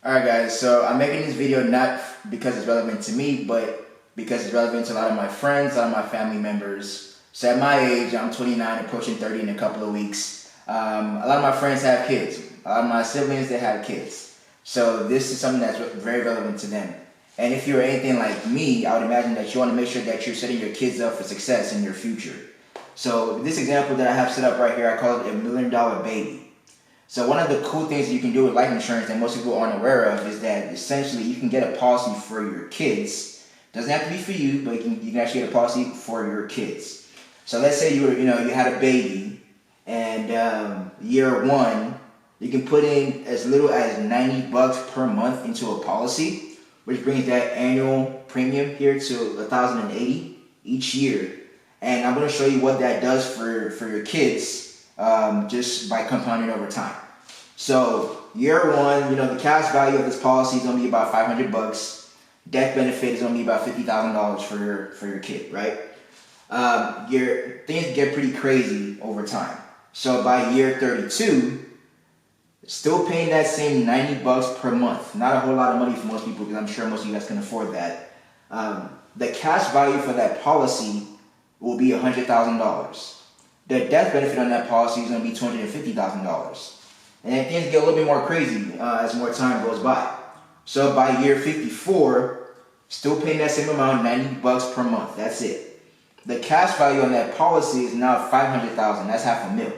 Alright guys, so I'm making this video not because it's relevant to me, but because it's relevant to a lot of my friends, a lot of my family members. So at my age, I'm 29, approaching 30 in a couple of weeks. A lot of my friends have kids. A lot of my siblings, they have kids. So this is something that's very relevant to them. And if you're anything like me, I would imagine that you want to make sure that you're setting your kids up for success in your future. So this example that I have set up right here, I call it a $1 million baby. So one of the cool things that you can do with life insurance that most people aren't aware of is that essentially you can get a policy for your kids. Doesn't have to be for you, but you can actually get a policy for your kids. So let's say you had a baby, and year one you can put in as little as $90 per month into a policy, which brings that annual premium here to $1,080 each year. And I'm going to show you what that does for your kids just by compounding over time. So year one, the cash value of this policy is going to be about $500. Death benefit is going to be about $50,000 for your kid, right? Your things get pretty crazy over time. So by year 32, still paying that same $90 per month. Not a whole lot of money for most people because I'm sure most of you guys can afford that. The cash value for that policy will be $100,000. The death benefit on that policy is going to be $250,000. And then things get a little bit more crazy as more time goes by. So by year 54, still paying that same amount, $90 per month. That's it. The cash value on that policy is now $500,000. That's $500,000.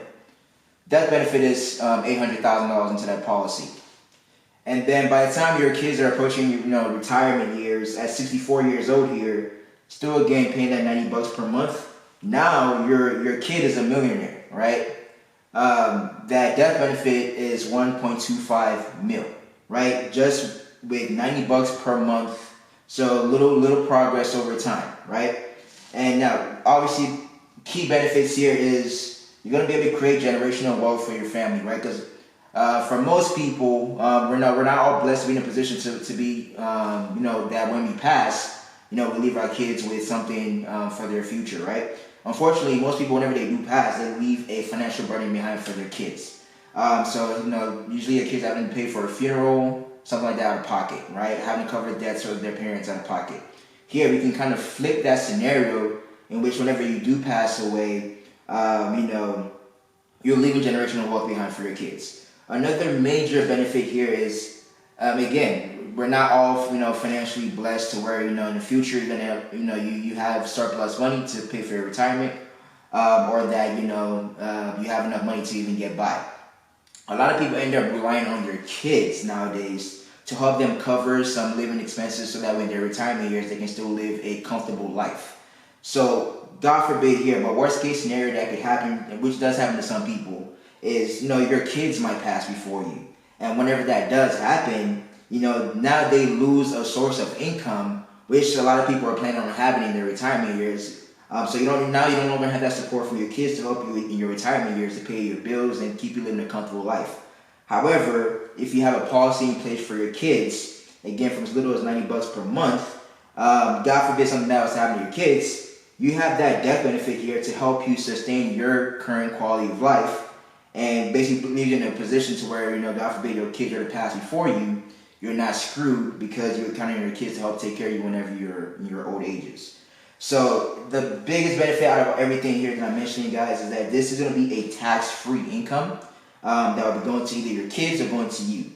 Death benefit is $800,000 into that policy. And then by the time your kids are approaching retirement years, at 64 years old here, still again paying that $90 per month. Now your kid is a millionaire, right? That death benefit is $1.25 million, right? Just with $90 per month. So little progress over time, right? And now, obviously, key benefits here is you're gonna be able to create generational wealth for your family, right? Because for most people, we're not all blessed to be in a position to be, that when we pass, we leave our kids with something for their future, right? Unfortunately, most people, whenever they do pass, they leave a financial burden behind for their kids. So, usually a kid's having to pay for a funeral, something like that out of pocket, right? Having to cover the debts of their parents out of pocket. Here, we can kind of flip that scenario in which whenever you do pass away, you're leaving generational wealth behind for your kids. Another major benefit here is, again, we're not all financially blessed to where in the future you're gonna have you have surplus money to pay for your retirement, or that you have enough money to even get by. A lot of people end up relying on their kids nowadays to help them cover some living expenses so that when their retirement years they can still live a comfortable life. So God forbid here, but worst case scenario that could happen, which does happen to some people, is your kids might pass before you, and whenever that does happen, now they lose a source of income, which a lot of people are planning on having in their retirement years. So you don't longer have that support from your kids to help you in your retirement years to pay your bills and keep you living a comfortable life. However, if you have a policy in place for your kids, again from as little as $90 per month, God forbid something else happened to your kids, you have that death benefit here to help you sustain your current quality of life, and basically leave you in a position to where God forbid your kids are to pass before you. You're not screwed because you're counting on your kids to help take care of you whenever you're in your old ages. So the biggest benefit out of everything here that I'm mentioning, guys, is that this is going to be a tax-free income that will be going to either your kids or going to you.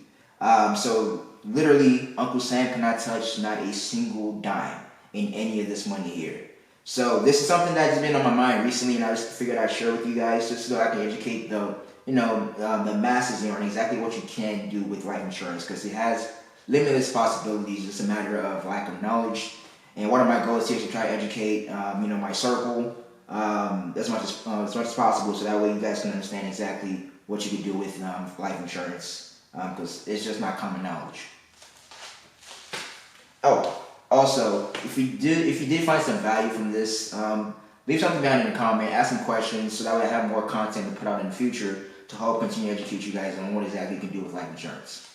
So literally, Uncle Sam cannot touch not a single dime in any of this money here. So this is something that's been on my mind recently, and I just figured I'd share with you guys just so I can educate the masses on exactly what you can do with life insurance, because it has limitless possibilities. It's a matter of lack of knowledge. And one of my goals here is to try to educate, my circle as much as possible, so that way you guys can understand exactly what you can do with life insurance, because it's just not common knowledge. Oh, also, if you did find some value from this, leave something down in the comment, ask some questions, so that way I have more content to put out in the future to help continue to educate you guys on what exactly you can do with life insurance.